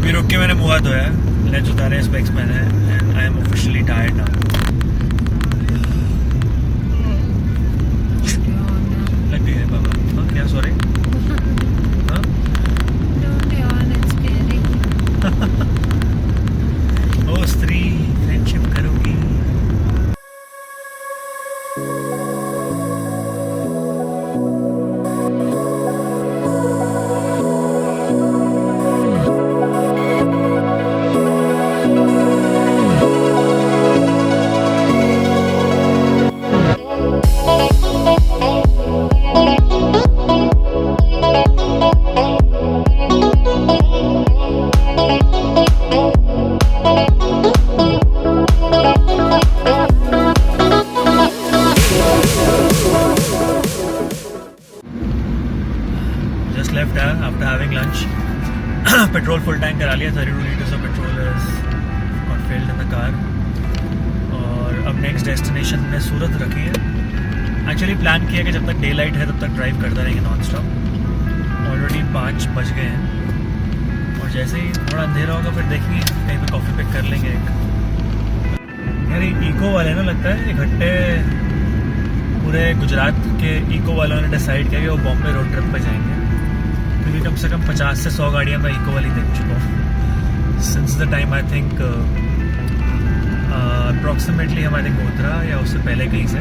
अभी रुक के मैंने मुँह हाथ धोया, लेंस उतारे, स्पेक्स पहने and I am officially tired now. लग गई है बाबा। हाँ क्या सॉरी? हाँ ओ स्त्री फ्रेंडशिप करोगी? Left after having lunch. Petrol full tank करा लिया, 32 litres of petrol got filled in the car. और अब नेक्स्ट डेस्टिनेशन ने सूरत रखी है। एक्चुअली प्लान किया कि जब तक डे लाइट है तब तक ड्राइव करते रहेंगे नॉन स्टॉप। ऑलरेडी 5 बज गए हैं और जैसे ही थोड़ा अंधेरा होगा फिर देखेंगे कहीं पे कॉफ़ी पिक कर लेंगे एक। यार इको वाले ना लगता है इकट्ठे पूरे गुजरात के इको वालों ने डिसाइड किया कि वो बॉम्बे रोड ट्रिप पे जाएंगे, क्योंकि कम से कम 50 से 100 गाड़ियाँ मैं इको वाली देख चुका हूँ since the time. I think approximately हम आई थिंक गोधरा या उससे पहले कहीं से,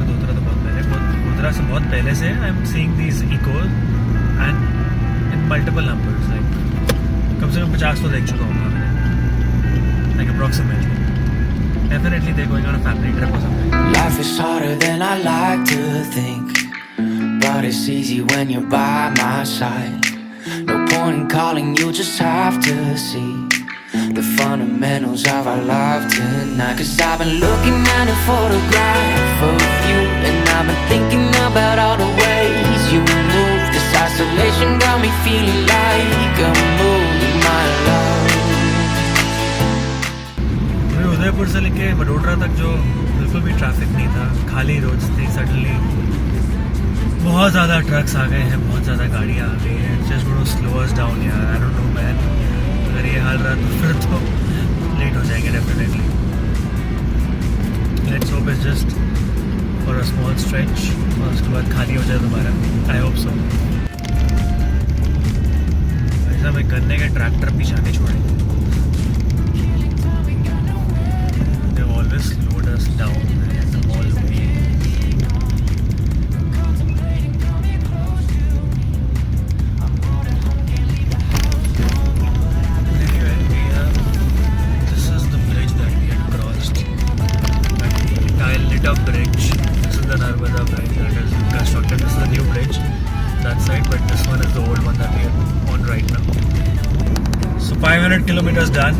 गोधरा तो बहुत पहले, गोधरा से बहुत पहले से I am seeing these echoes and in multiple numbers. Like कम से कम 50 तो देख चुका हूँ मैं, like approximately. Definitely they're going on a family trip or something. Life is harder than I like to think, but it's easy when you're by my side. No point in calling, you just have to see the fundamentals of our life tonight. 'Cause I've been looking at a photograph of you, and I've been thinking about all the ways you move. This isolation got me feeling like I'm moving my life. Udaipur से लेके वडोदरा तक जो बिल्कुल भी traffic नहीं था, खाली roads थी, सडनली बहुत ज़्यादा ट्रक्स आ गए हैं, बहुत ज़्यादा गाड़ियाँ आ गई हैं। Just gonna slow us down यार, आई डोंट नो मैन। अगर ये हाल रहा तो फिर तो लेट हो जाएंगे definitely. Let's hope it's just for a small stretch और उसके बाद खाली हो जाए दोबारा। I hope so. ऐसा मैं गन्ने के ट्रैक्टर पीछे आके छोड़ेंगे। Always slowed us down always. Anyway, this is the bridge that we had crossed. I'll lit up bridge. This is the Narmada bridge that is constructed. This is the new bridge that side, but this one is the old one that we are on right now. So 500 kilometers done.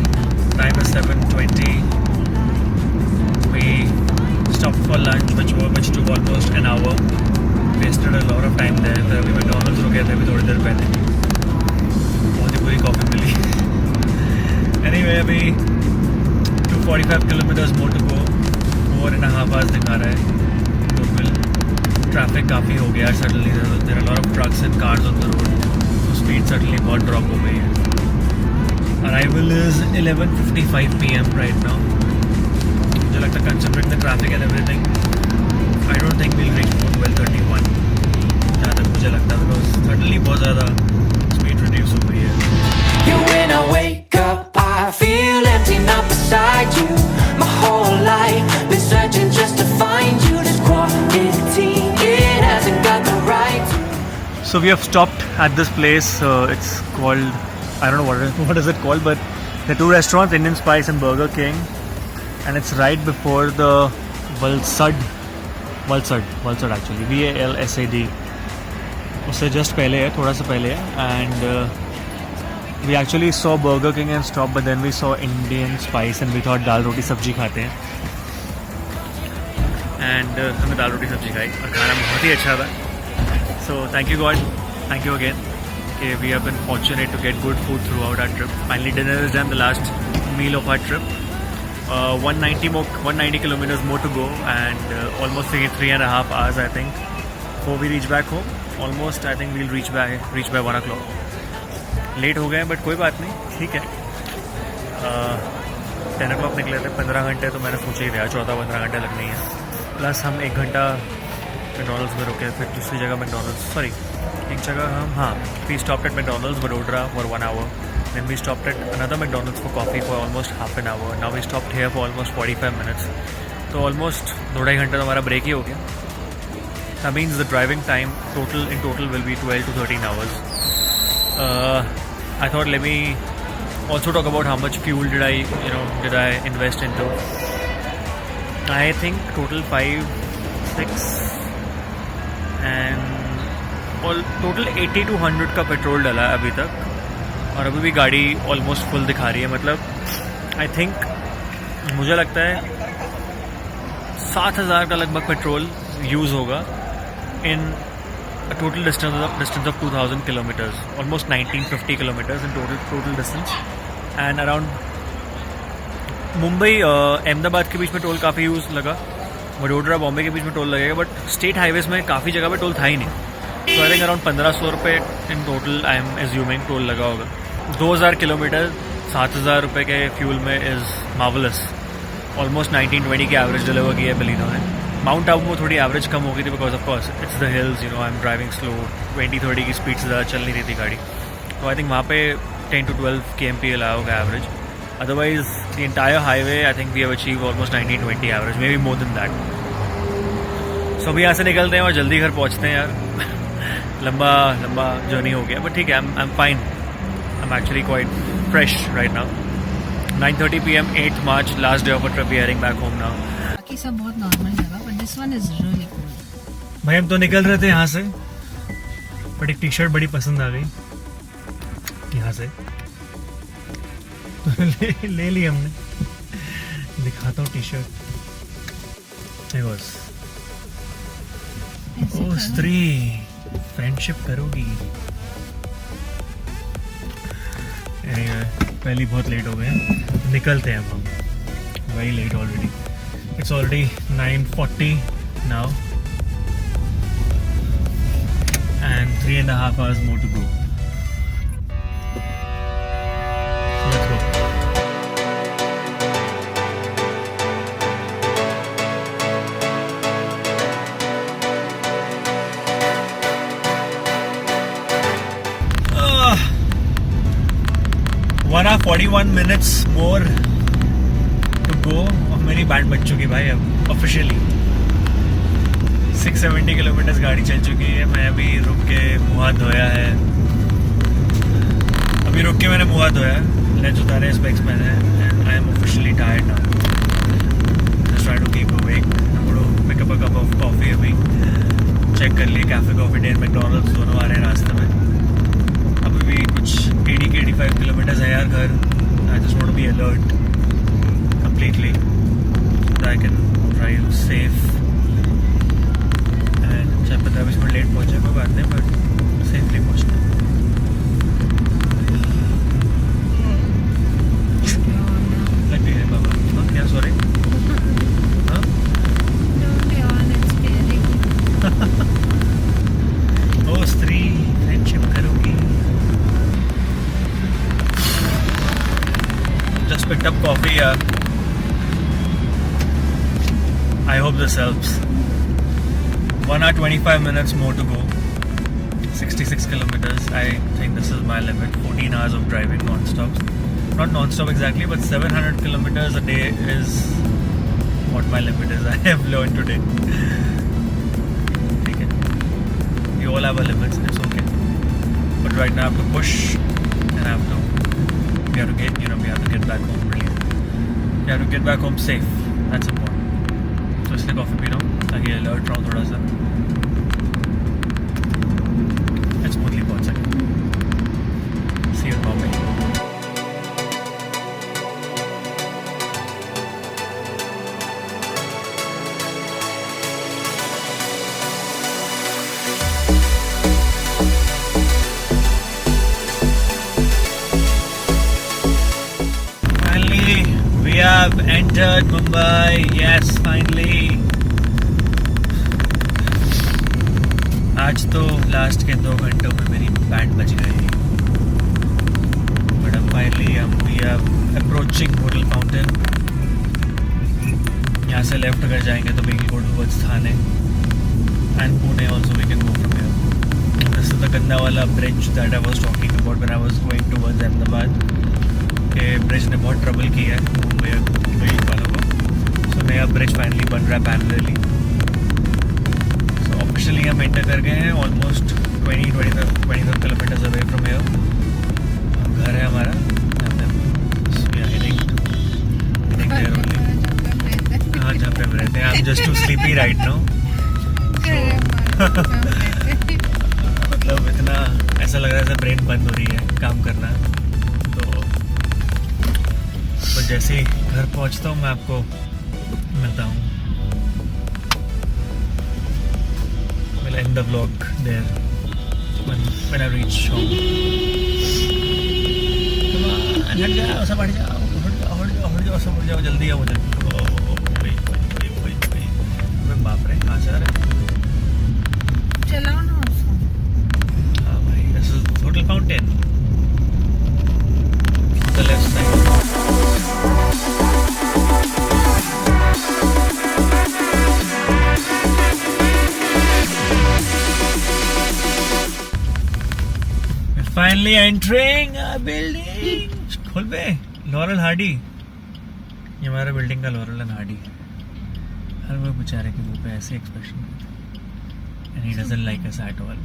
Time is 7:20. We stopped for lunch, which took almost an hour. Wasted a lot of time there. फिर अभी McDonald's रुके थे अभी थोड़ी देर पहले, बहुत ही बुरी coffee मिली। Anyway, अभी 245 kilometers more to go. 4.5 hours दिखा रहा है टोटल। ट्रैफिक काफ़ी हो गया suddenly, there are lot of trucks and cars on the road, तो स्पीड सडनली बहुत ड्रॉप हो गई है। Arrival is 11:55 PM right now. मुझे लगता है considering the traffic and everything, I don't think will reach 12:31 जहाँ तक मुझे लगता है, बिकॉज सडनली बहुत ज़्यादा स्पीड रिड्यूस हो गई है। When I wake up, I feel empty, not beside you. My whole life been searching just to find you. This quarantine, it hasn't got the right to. So we have stopped at this place. It's called, I don't know what is it called, but there are two restaurants, Indian Spice and Burger King. And it's right before the Valsad actually, VALSAD, उससे just पहले है, थोड़ा सा पहले है। And we actually saw Burger King and stopped, but then we saw Indian Spice and we thought दाल रोटी सब्जी खाते हैं। And हमने दाल रोटी सब्जी खाई और खाना बहुत ही अच्छा था। So thank you God, thank you again. Okay, we have been fortunate to get good food throughout our trip. Finally dinner is done, the last meal of our trip. 190 kilometers more to go, and almost 3.5 hours I think before we reach back home. Almost, I think we'll reach by 1 o'clock. Late हो गए but कोई बात नहीं, ठीक है। 10 o'clock निकले थे, 15 घंटे तो मैंने सोचा ही था, 14-15 घंटे लगने ही है। प्लस हम 1 घंटा मैकडॉनल्ड्स में रुके, फिर दूसरी जगह एक जगह हम we stopped at McDonald's Vadodara for 1 hour, then we stopped at another McDonald's for coffee for almost half an hour. Now we stopped here for almost 45 minutes. तो ऑलमोस्ट 2-2.5 घंटे तो हमारा ब्रेक ही हो गया। That means the driving time in total will be 12 to 13 hours. I thought let me also talk about how much fuel did I invest into. I think total 5, 6 and all total 80 to 100 का petrol डाला है अभी तक, और अभी भी गाड़ी almost full दिखा रही है। मतलब आई थिंक मुझे लगता है 7,000 का लगभग पेट्रोल यूज़ होगा in total distance of 2,000 kilometres, almost 1950 kilometres in total distance. And around Mumbai Ahmedabad के बीच में टोल काफ़ी यूज़ लगा, वडोदरा बॉम्बे के बीच में टोल लगेगा, बट स्टेट हाईवेज में काफ़ी जगह पे टोल था ही नहीं। तो आई थिंक अराउंड 1,500 रुपये in total I am assuming toll लगा होगा। 2,000 किलोमीटर 7,000 रुपये के फ्यूल में इज़ मार्वलस। ऑलमोस्ट 19-20 की एवरेज डिलीवर की है बलिनो ने। माउंट आबू में थोड़ी एवरेज कम हो गई थी because of course it's the hills, I am driving slow, 20-30 की स्पीड से ज़्यादा चल नहीं रही थी गाड़ी। तो आई थिंक वहाँ पे 10 to 12 kmph आया होगा average. Otherwise the entire highway I think we have achieve almost 19-20 average, maybe more than that. So अभी यहाँ से निकलते हैं और जल्दी घर पहुँचते हैं यार। लंबा जर्नी हो गया, बट ठीक है, I am fine. I am actually quite fresh right now. 9:30 PM 8th March, last day of a trip, we are heading back home now. बाकी सब बहुत नॉर्मल लगा, but this one is really cool. भाई हम तो निकल रहे थे यहाँ से, बट एक टी शर्ट बड़ी पसंद आ गई यहाँ से, तो ले ली हमने। दिखाता हूँ टी शर्ट। ओ स्त्री, फ्रेंडशिप करोगी। पहले बहुत लेट हो गए, निकलते हैं अब हम। Very late already, it's already 9:40 now and 3.5 hours more to go. Let's go. Uh, 1 hour 41 minutes more to go. और मेरी बैंड बज चुकी भाई अब ऑफिशियली। 670 किलोमीटर्स गाड़ी चल चुकी है। मैं अभी रुक के मुँह हाथ धोया है, मैंने मुँह हाथ धोया है, लेंस उतारे, स्पेक्स पहने हैं, and I am officially tired now. Just try to keep awake. Pick up a cup of coffee अभी, चेक कर लिए कैफे कॉफी डे, मैकडॉनल्ड्स दोनों आ रहे हैं रास्ते में। अभी भी कुछ 80-85 किलोमीटर्स है यार घर। I just want to be alert completely, I can drive safe. चाहे 15-20 मिनट लेट पहुँचे कोई बात नहीं, बट सेफली पहुँचना। लग है बाबा। हाँ क्या, सॉरी। हाँ ओ स्त्री, फ्रेंडशिप करोगी। जस्ट पिक्ड अप कॉफी यार। I hope this helps. 1 hour 25 minutes more to go. 66 kilometers. I think this is my limit. 14 hours of driving non-stop. Not non-stop exactly, but 700 kilometers a day is what my limit is. I have learned today. Okay. We all have our limits. It's okay. But right now I have to push, and we have to get back home. Really, we have to get back home safe. That's important. तो इसलिए coffee P रहा हूँ ताकि alert रहूँ थोड़ा सा, smoothly पहुँच सके। See you Bombay. We have entered Mumbai. Yes, finally. आज तो लास्ट के 2 घंटों में मेरी बैंड बज गई। Approaching Hotel Fountain. यहाँ से लेफ्ट अगर जाएंगे तो we will go towards Thane and Pune also we can go from here. This is the Gandawala bridge that I was talking about when I was going towards Ahmedabad. के ब्रिज ने बहुत ट्रबल किया है मुंबई वालों को. सो नया ब्रिज फाइनली बन रहा है पैरेलली. सो ऑफिशियली हम एंटर कर गए हैं almost 20 kilometres away from here. घर है हमारा. हाँ, जहाँ पे हम रहते हैं. I am just too sleepy right now. मतलब इतना ऐसा लग रहा है जैसे ब्रेन बंद हो रही है काम करना. तो जैसे ही घर पहुँचता हूँ मैं आपको मिलता हूँ. We'll end the vlog there when I reach home. हट जाओ, सब हट जाओ, सब हट जाओ, जल्दी आओ, जल्दी. बाप रे, कहाँ से आ रहे? चलाओ ना उसको. हाँ भाई, this is hotel fountain. The left side. We're finally entering a building. खोल बे, लॉरेल हार्डी. ये हमारा बिल्डिंग का लॉरेल एंड हार्डी है. हर वो बेचारे के मुंह पे ऐसे expression and he doesn't like us at all.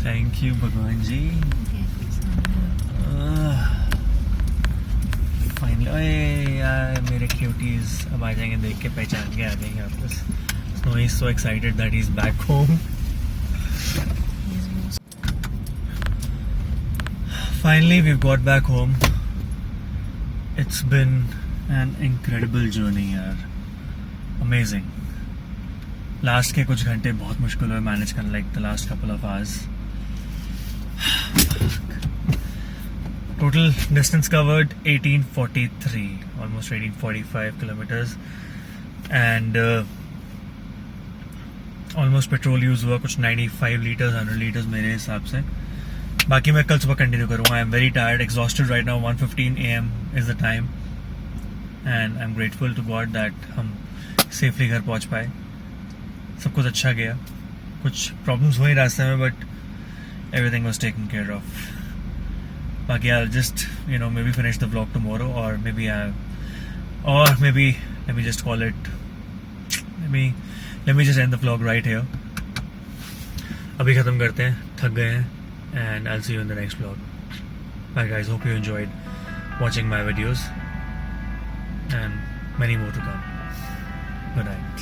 Thank you भगवान जी. फाइनली ओए यार मेरे क्यूटीज अब आ जाएंगे. देख के पहचान के आ जाएंगे वापस. So he's so excited that he's back home. Finally we've got back home. It's been an incredible journey यार. Amazing. Last के कुछ घंटे बहुत मुश्किल हुए मैनेज करना. Like the last couple of hours. Total distance covered 1843, almost 1845 kilometers. And almost petrol use हुआ कुछ 95 लीटर्स 100 लीटर्स मेरे हिसाब से. बाकी मैं कल सुबह कंटिन्यू करूँगा. I am very tired, exhausted right now. 1:15 AM is the time and I am grateful to God that हम सेफली घर पहुँच पाए. सब कुछ अच्छा गया. कुछ प्रॉब्लम्स हुई रास्ते में but everything was taken care of. बाकी I just maybe finish the blog tomorrow और maybe let me just call it Let me just end the vlog right here. अभी ख़त्म करते हैं, थक गए हैं. And I'll see you in the next vlog. Bye guys, hope you enjoyed watching my videos. And many more to come. Good night.